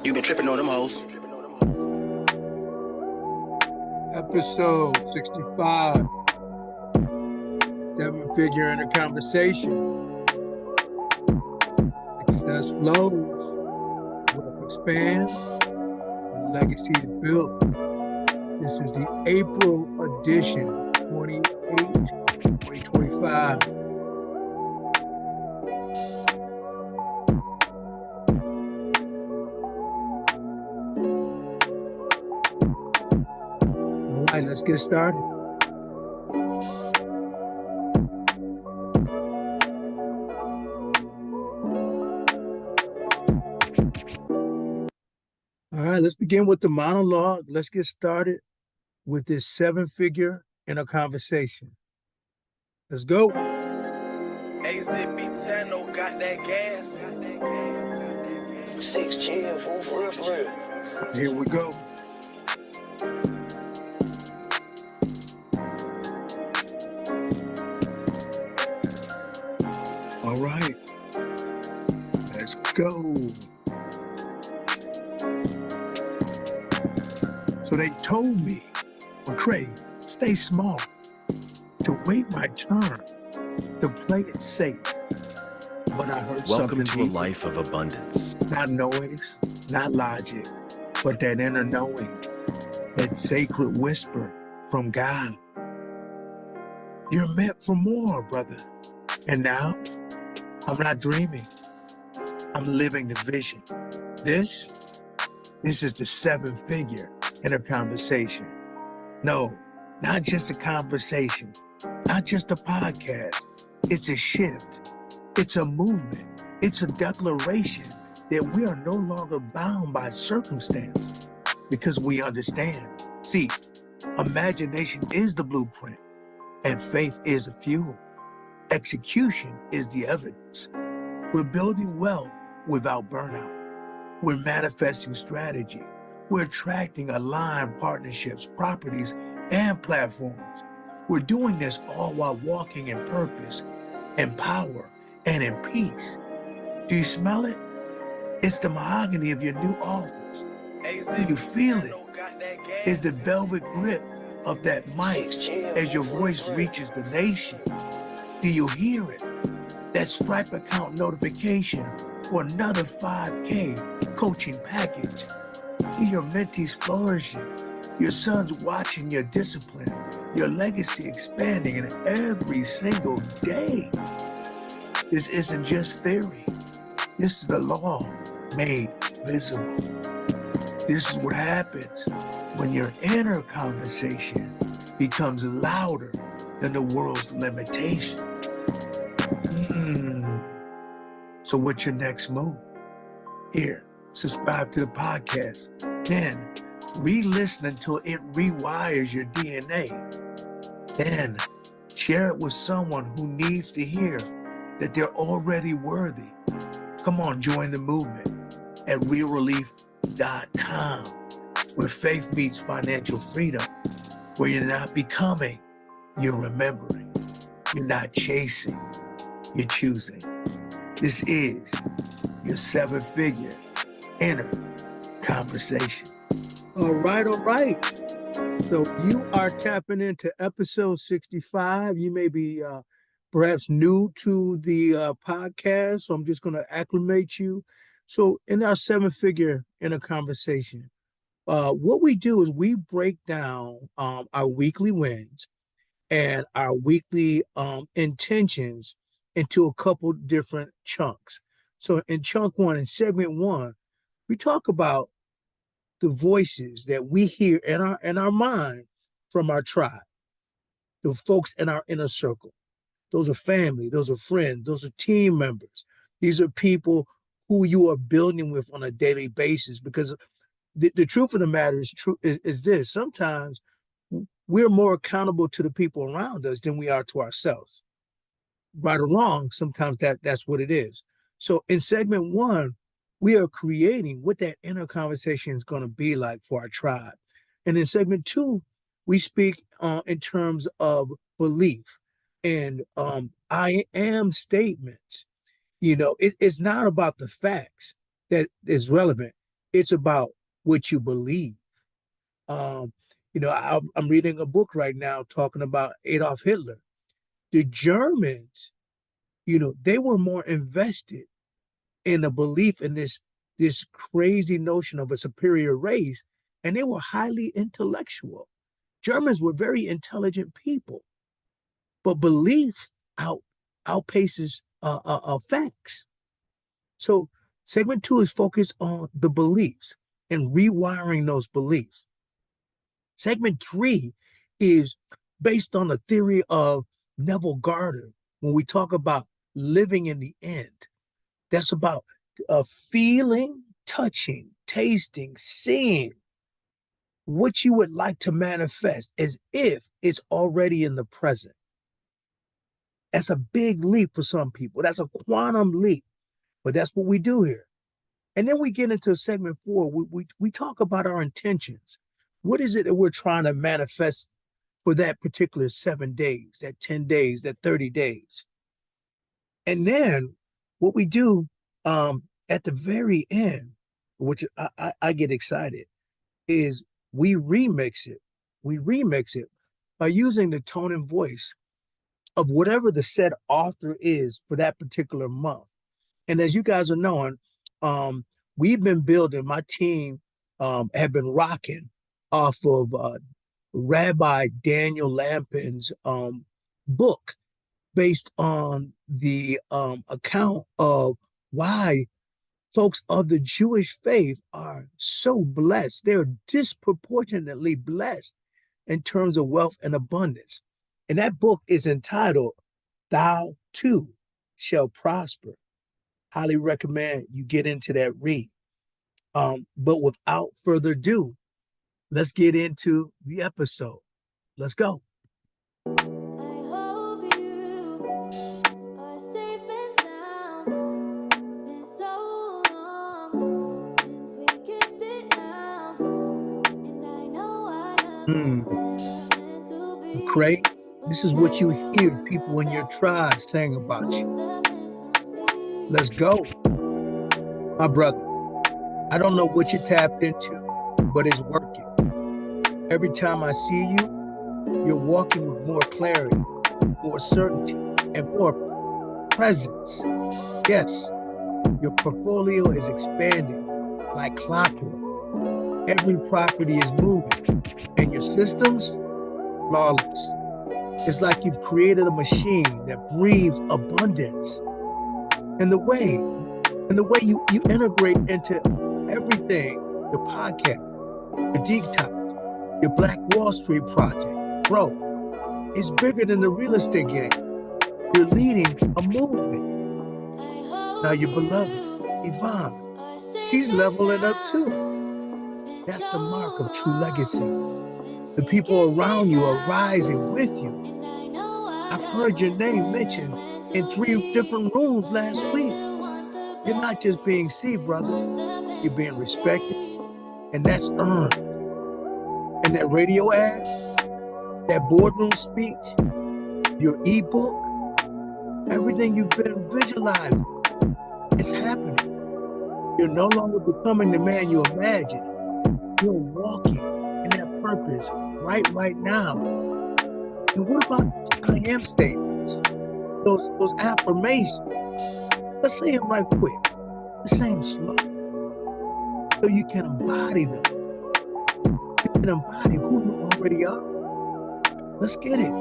You been tripping on them hoes. Episode 65, seven figure in a conversation. Success flows, wealth expands, legacy is built. This is the April edition, 2025. All right, let's get started. All right, let's begin with the monologue. Let's get started with this seven figure in a conversation. Let's go. AZB10 got that gas. 6 chill, fool, for real, for real. Here we go. All right, let's go. So they told me, Craig, stay small, to wait my turn, to play it safe. But I heard Welcome something to a deeper. life of abundance. Not noise, not logic, but that inner knowing, that sacred whisper from God. You're meant for more, brother. And now, I'm not dreaming. I'm living the vision. This is the seven figure in a conversation. No, not just a conversation, not just a podcast. It's a shift. It's a movement. It's a declaration that we are no longer bound by circumstance because we understand. See, imagination is the blueprint and faith is the fuel. Execution is the evidence. We're building wealth without burnout. We're manifesting strategy. We're attracting aligned partnerships, properties, and platforms. We're doing this all while walking in purpose, in power, and in peace. Do you smell it? It's the mahogany of your new office. Do you feel it? It's the velvet grip of that mic as your voice reaches the nation. Do you hear it? That Stripe account notification for another 5K coaching package. See your mentees flourishing, your sons watching your discipline, your legacy expanding in every single day. This isn't just theory. This is the law made visible. This is what happens when your inner conversation becomes louder than the world's limitation. So what's your next move? Here, subscribe to the podcast. Then re-listen until it rewires your DNA. Then share it with someone who needs to hear that they're already worthy. Come on, join the movement at realrelief.com, where faith meets financial freedom, where you're not becoming, you're remembering. You're not chasing, you're choosing. This is your seven figure inner conversation. All right, all right. So you are tapping into episode 65. You may be perhaps new to the podcast, so I'm just going to acclimate you. So in our seven figure inner conversation, what we do is we break down our weekly wins and our weekly intentions into a couple different chunks. So in chunk one, in segment one, we talk about the voices that we hear in our mind from our tribe, the folks in our inner circle. Those are family, those are friends, those are team members. These are people who you are building with on a daily basis, because the truth of the matter is this: sometimes we're more accountable to the people around us than we are to ourselves. Right or wrong, sometimes that's what it is. So in segment one, we are creating what that inner conversation is going to be like for our tribe. And in segment two, we speak in terms of belief and I am statements. It's not about the facts that is relevant. It's about what you believe. Um, I'm reading a book right now talking about Adolf Hitler. The Germans, they were more invested in a belief in this crazy notion of a superior race, and they were highly intellectual. Germans were very intelligent people, but belief outpaces facts. So segment two is focused on the beliefs and rewiring those beliefs. Segment three is based on the theory of Neville Goddard. When we talk about living in the end, that's about feeling, touching, tasting, seeing what you would like to manifest as if it's already in the present. That's a big leap for some people. That's a quantum leap, but that's what we do here. And then we get into segment four. We talk about our intentions. What is it that we're trying to manifest for that particular 7 days, that 10 days, that 30 days? And then what we do at the very end, which I get excited, is we remix it. We remix it by using the tone and voice of whatever the said author is for that particular month. And as you guys are knowing, we've been building, my team have been rocking off of Rabbi Daniel Lampin's book based on the account of why folks of the Jewish faith are so blessed. They're disproportionately blessed in terms of wealth and abundance. And that book is entitled, Thou Too Shall Prosper. Highly recommend you get into that read. But without further ado, let's get into the episode. Let's go. I hope you are safe and sound. It's been so long since we kicked it now, and I know our love Hmm. was never meant to Craig, be. this But is I what you still hear want people the in your best. tribe saying Still about you. want the best for Let's me. go, my brother. I don't know what you tapped into, but it's working. Every time I see you, you're walking with more clarity, more certainty, and more presence. Yes, your portfolio is expanding like clockwork. Every property is moving, and your systems, flawless. It's like you've created a machine that breathes abundance. And the way you integrate into everything, your podcast, your detox, your Black Wall Street project, bro, it's bigger than the real estate game. You're leading a movement. I Now, hope your beloved, you Yvonne, are safe she's and leveling up too. sound. It's been That's so the mark of true legacy. long since The we people kicked around it you are now, rising with you. and I know our I've love heard your was name never mentioned meant in to 3 different be. rooms But last I week. still want the You're not best. just being seen, Still brother. want the You're best being for respected, me. and that's earned. And that radio ad, that boardroom speech, your ebook, everything you've been visualizing, it's happening. You're no longer becoming the man you imagined. You're walking in that purpose right now. And what about those I am statements? Those affirmations. Let's say them right quick. Let's say them slow so you can embody them. You can embody who you already are. Let's get it.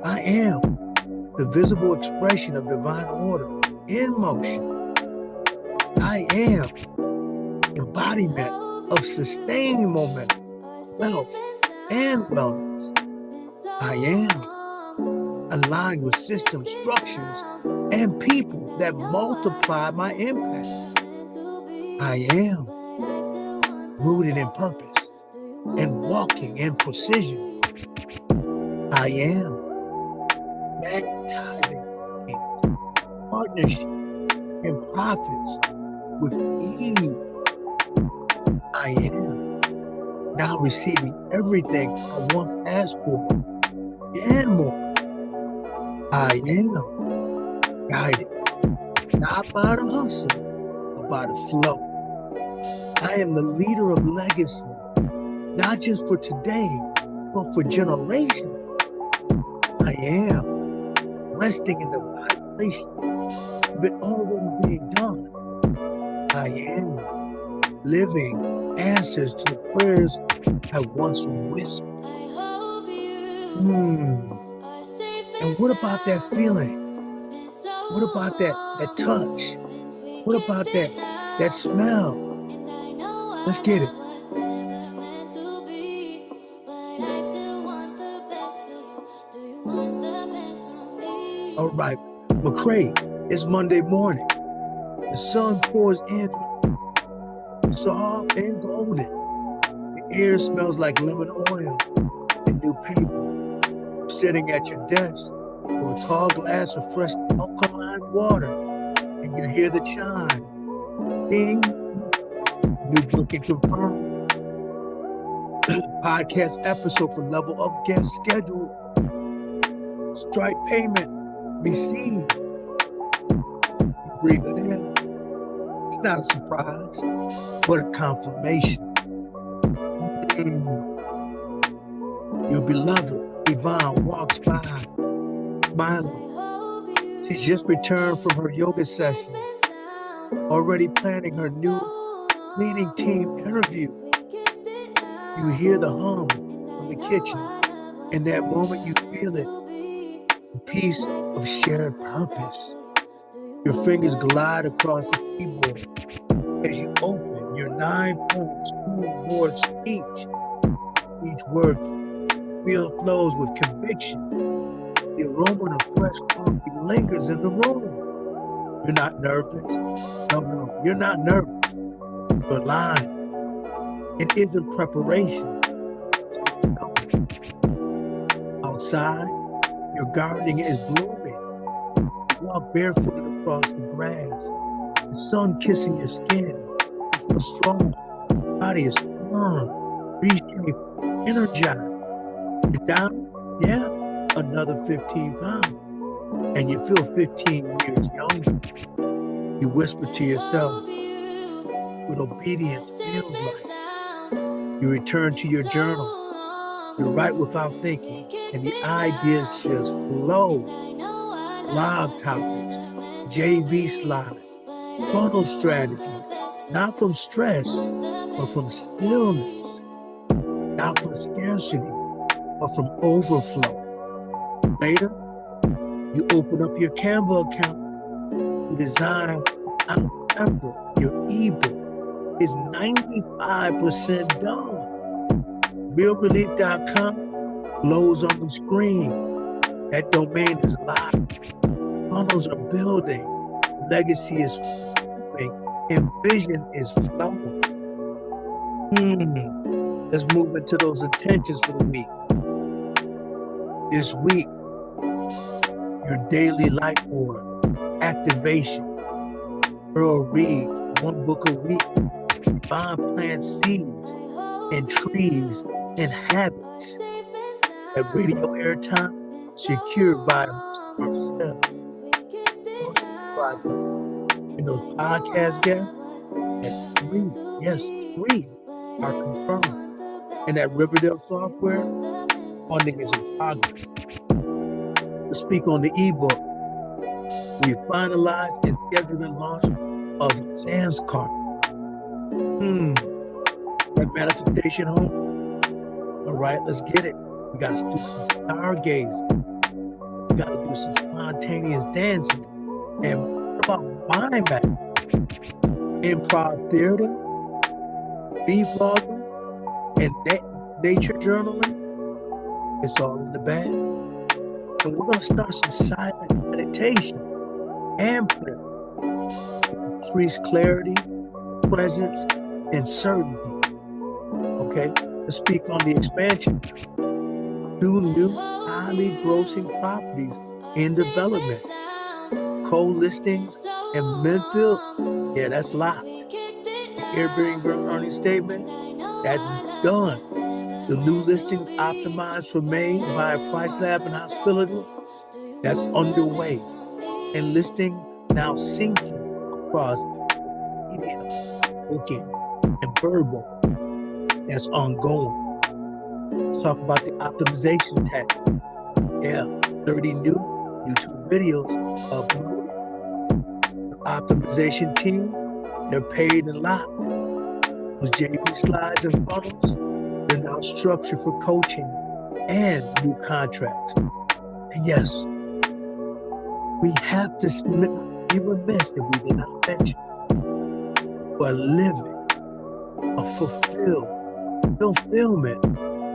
I am the visible expression of divine order in motion. I am I embodiment hope of you sustained momentum, are safe wealth, and and sound. wellness. It's been I so am long since aligned with we kicked systems, it structures, now, and and people I that know our multiply love my was impact. never meant to I be. am But I still want the rooted in best. purpose Do you want and the walking best in for precision. me? I am magnetizing things, partnership, and profits with ease. I am now receiving everything I once asked for and more. I am guided not by the hustle, but by the flow. I am the leader of legacy, not just for today, but for generations. I am resting in the vibration of it already being done. I am living answers to the prayers I once whispered. And what about that feeling? What about that touch? What about that smell? Let's get it. All right, McCray, it's Monday morning. The sun pours in, soft and golden. The air smells like lemon oil and new paper. Sitting at your desk with a tall glass of fresh alkaline water, and you hear the chime. Ding, new booking confirmed. Podcast episode for Level Up guest scheduled. Stripe payment received. Breathe it in. It's not a surprise, but a confirmation. Your beloved Yvonne walks by, smiling. She's just returned from her yoga session, already planning her new cleaning team interview. You hear the hum from the kitchen. In that moment, you feel it, a piece of shared purpose. Your fingers glide across the keyboard as you open your 9-point school board speech. Each word flows with conviction. The aroma of fresh coffee lingers in the room. You're not nervous. No, you're not nervous. You're lying. It isn't preparation. Outside, your gardening is blooming. You walk barefooted across the grass, the sun kissing your skin. You feel strong. Your body is firm, reshaped, energized. You're down? Yeah, another 15 pounds. And you feel 15 years younger. You whisper to yourself what obedience feels like. You return to your journal. You write without thinking, and the ideas just flow. Blog topics, JV slides, funnel strategies, not from stress, but from stillness, not from scarcity, but from overflow. Later, you open up your Canva account, you design out template. Your ebook is 95% done. RealRelief.com glows on the screen. That domain is live. Funnels are building. Legacy is flowing. And vision is flowing. Let's move into those intentions for the week. This week, your daily light order, activation. Earl Reed, 1 book a week. Divine plant seeds and trees and habits. That radio airtime secured by ourselves. And those podcast guests, that's 3. Yes, 3 are confirmed. And that Riverdale software, funding is in progress. To speak on the ebook, we finalized and scheduled the launch of Sam's Cart. That manifestation home. All right, let's get it. We got to do some stargazing. We got to do some spontaneous dancing. And what about mind map? Improv theater, vlogging, and nature journaling. It's all in the bag. And we're going to start some silent meditation and prayer. Increase clarity, presence, and certainty. Okay, let's speak on the expansion. 2 new highly grossing properties in development. Co-listings in Midfield, yeah, that's locked. The Airbnb earnings statement, that's done. The new listings optimized for May by Price Lab and Hospitality, that's underway. And listing now syncing across media booking. and verbal. That's ongoing. Let's talk about the optimization tactic. Yeah, 30 new YouTube videos uploaded. The optimization team, they're paid and locked. Those JB slides and funnels, they're now structured for coaching and new contracts. And yes, we have to be remiss if we did not mention we're living a fulfillment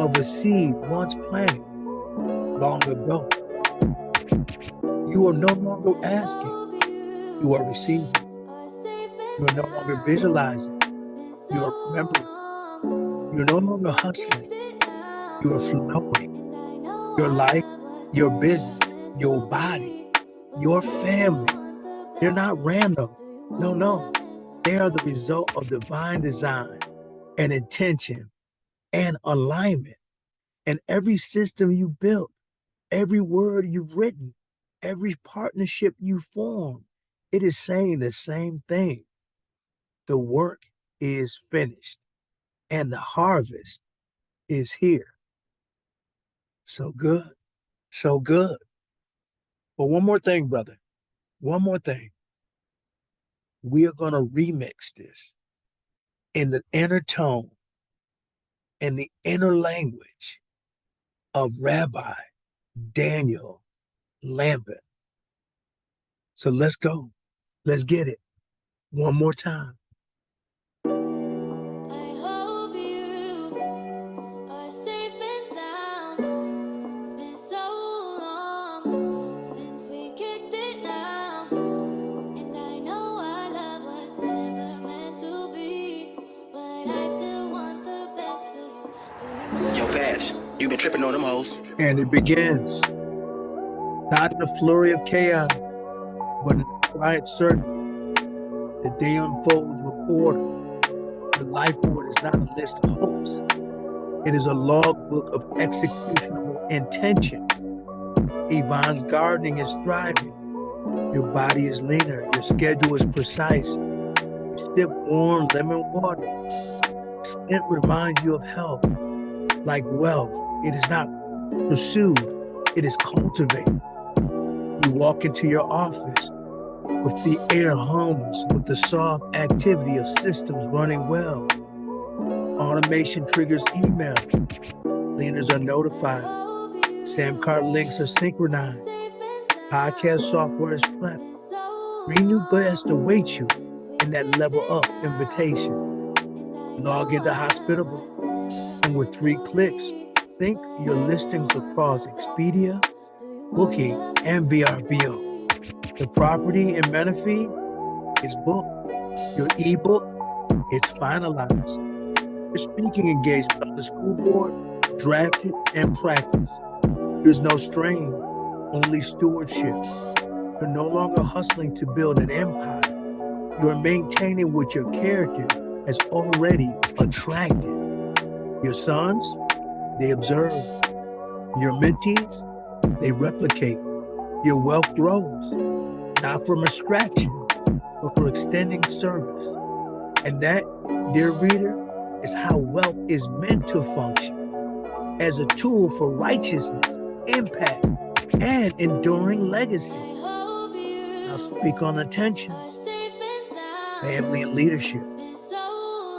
of a seed once planted long ago. You are no longer asking, you are receiving. You are no longer visualizing, you are remembering. You're no longer hustling, you are flowing. Your life, your business, your body, your family, they're not random. No. They are the result of divine design and intention and alignment. And every system you built, every word you've written, every partnership you formed, it is saying the same thing. The work is finished and the harvest is here. So good, so good. But one more thing, brother, one more thing. We are going to remix this in the inner tone and the inner language of Rabbi Daniel Lambert. So let's go. Let's get it one more time. I hope you are safe and sound. It's been so long since we kicked it now. And I know our love was never meant to be, but I still want the best for you. Do you want Yo, the Bash, best you been tripping on them hoes. And it begins not in a flurry of chaos, but in a quiet certainty. The day unfolds with order. The life board is not a list of hopes. It is a logbook of executionable intention. Yvonne's gardening is thriving. Your body is leaner. Your schedule is precise. You sip warm lemon water. Scent reminds you of health. Like wealth, it is not pursued, it is cultivated. You walk into your office with the air hums with the soft activity of systems running well. Automation triggers email. Cleaners are notified. SAM card links are synchronized. Podcast software is prepped. New guests await you in that level up invitation. Log into Hospitable, and with 3 clicks, sync your listings across Expedia, Booking, and VRBO. The property in Menifee is booked. Your ebook, it's finalized. Your speaking engagement on the school board, drafted and practiced. There's no strain, only stewardship. You're no longer hustling to build an empire. You're maintaining what your character has already attracted. Your sons, they observe. Your mentees, they replicate. Your wealth grows, not from extraction, but for extending service. And that, dear reader, is how wealth is meant to function as a tool for righteousness, impact, and enduring legacy. Now speak on attention, family and leadership,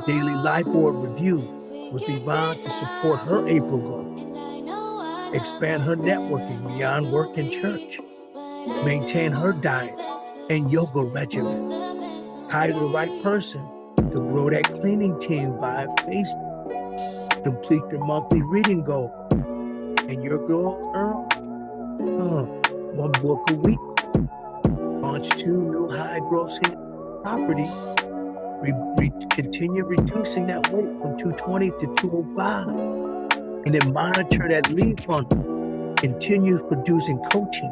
daily life board review with Yvonne to support her April goal. Expand her networking beyond work and church. Maintain her diet and yoga regimen. Hire the right person to grow that cleaning team via Facebook. Complete their monthly reading goal. And your goal, Earl? 1 book a week. Launch 2 new high gross hit properties. Continue reducing that weight from 220 to 205. And then monitor that lead funnel. Continue producing coaching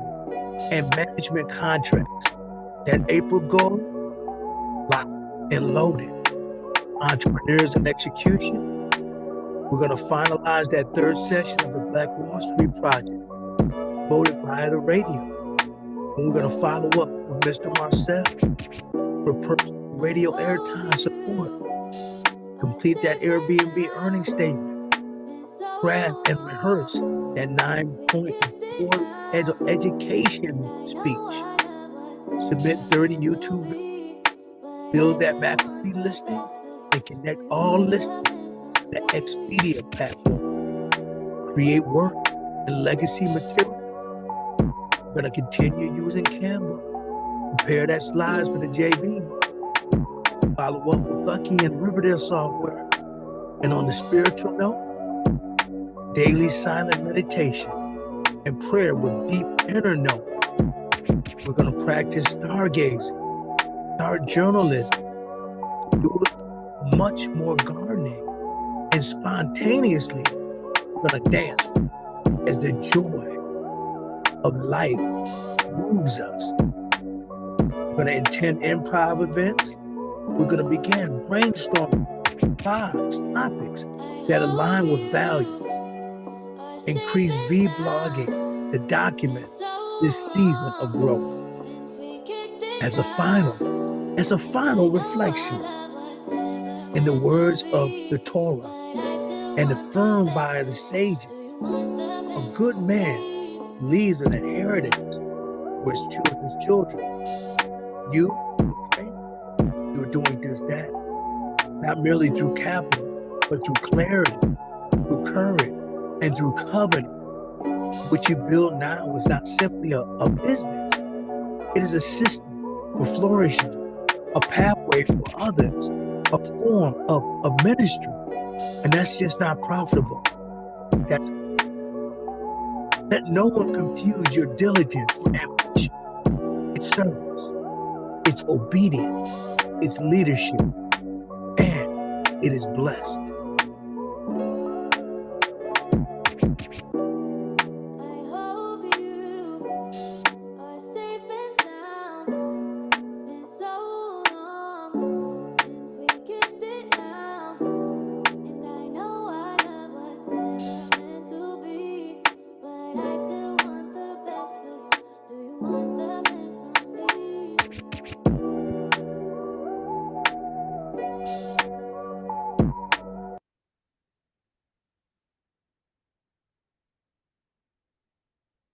and management contracts. That April goal, locked and loaded. Entrepreneurs and execution. We're going to finalize that 3rd session of the Black Wall Street Project, voted via the radio. And we're going to follow up with Mr. Marcel for personal radio airtime support. The Complete that Airbnb earnings statement. Craft and rehearse that 9-point report education speech. Submit 30 YouTube videos. Build that McAfee listing and connect all listings to the Expedia platform. Create work and legacy material. We're going to continue using Canva. Prepare that slides for the JV. Follow up with Lucky and Riverdale software. And on the spiritual note, daily silent meditation and prayer with deep inner note. We're going to practice stargazing, start journalism, do it much more gardening, and spontaneously, we're going to dance as the joy of life moves us. We're going to attend improv events. We're going to begin brainstorming vibes, topics that align with values. Increase vlogging to document this season of growth. As a final reflection, in the words of the Torah and affirmed by the sages, a good man leaves an inheritance for his children's children. You, okay, you're doing just that, not merely through capital, but through clarity, through courage, and through covenant. What you build now is not simply a business. It is a system for flourishing, a pathway for others, a form of ministry. And that's just not profitable. Let no one confuse your diligence for ambition. It's service, it's obedience, it's leadership, and it is blessed.